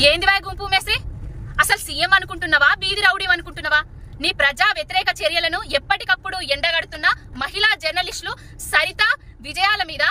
ఏంది వా గుంపు మేస్త్రి? అసలు సీఎం అనుకుంటున్నావా, బీది రౌడీ అనుకుంటున్నావా? నీ ప్రజా వ్యతిరేక చర్యలను ఎప్పటికప్పుడు ఎండగడుతున్న మహిళా జర్నలిస్టులు సరిత విజయాల మీద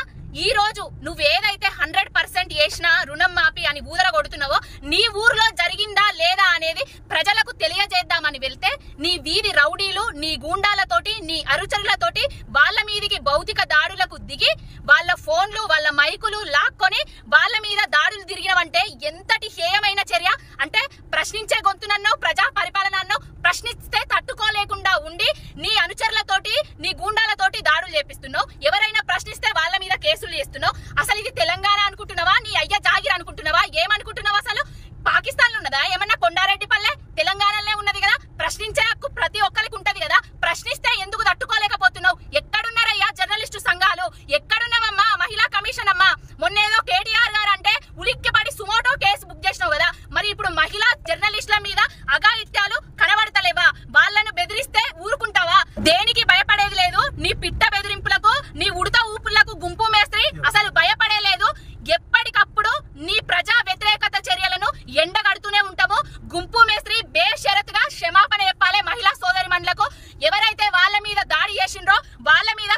ఈ రోజు నువ్వేదైతే 100% చేసినా రుణం మాపి అని ఊదర కొడుతున్నావో నీ ఊర్లో జరిగిందా లేదా అనేది ప్రజలకు తెలియజేద్దామని వెళ్తే నీ వీధి రౌడీలు, నీ గూండాలతోటి, నీ అనుచరులతోటి వాళ్ళ మీదికి భౌతిక దాడులకు దిగి వాళ్ళ ఫోన్లు, వాళ్ళ మైకులు లాక్కొని వాళ్ళ మీద దాడులు తిరిగినవంటే ఎంతటి హేయమైన చర్య! అంటే ప్రశ్నించే గొంతునన్నో, ప్రజా పరిపాలన అన్నో ప్రశ్నిస్తే తట్టుకోలేకుండా ఉండి నీ అనుచరులతోటి, నీ గూండాలతోటి దాడులు చేపిస్తున్నావు. ఎవరైనా ప్రశ్నిస్తే వాళ్ళ మీద కేసులు చేస్తున్నావు. అసలు ఇది తెలంగాణ అనుకుంటున్నావా, నీ అయ్య జాగిర్ అనుకుంటున్నావా, ఏమనుకుంటున్నావా? అసలు పాకిస్తాన్ లో ఉన్నదా ఏమన్నా కొండారెడ్డి పల్లె? తెలంగాణలో ఉన్నది కదా. ప్రశ్నించే హక్కు ప్రతి ఒక్కరికి ఉంటది కదా. ప్రశ్నిస్తే ఎందుకు తట్టుకోలేకపోతున్నావు? ఎక్కడున్నారయ్యా జర్నలిస్టు సంఘాలు? ఎక్కడున్నావమ్మా మహిళా కమిషన్ అమ్మా? మొన్నేదో కేటీఆర్ గారు అంటే ఉలిక్కిపడి సుమోటో కేసు బుక్ చేసినావు కదా. మరి ఇప్పుడు మహిళా జర్నలిస్టుల మీద అఘాయిత్యాలు కనబడతలేవా? వాళ్ళను బెదిరిస్తే ఊరుకుంటావా? దేనికి భయపడేది లేదు. నీ పిట్ట బెదిరింపులకు, నీ ఉడత ఊపులకు గుంపు మేస్త్రి అసలు భయపడేలేదు. ఎప్పటికప్పుడు నీ ప్రజా వ్యతిరేకత చర్యలను ఎండగడుతూనే ఉంటాము. గుంపు మేస్త్రి బేషరతుగా క్షమాపణ చెప్పాలి మహిళా సోదరిమణులకు. ఎవరైతే వాళ్ళ మీద దాడి చేసిండ్రో వాళ్ళ మీద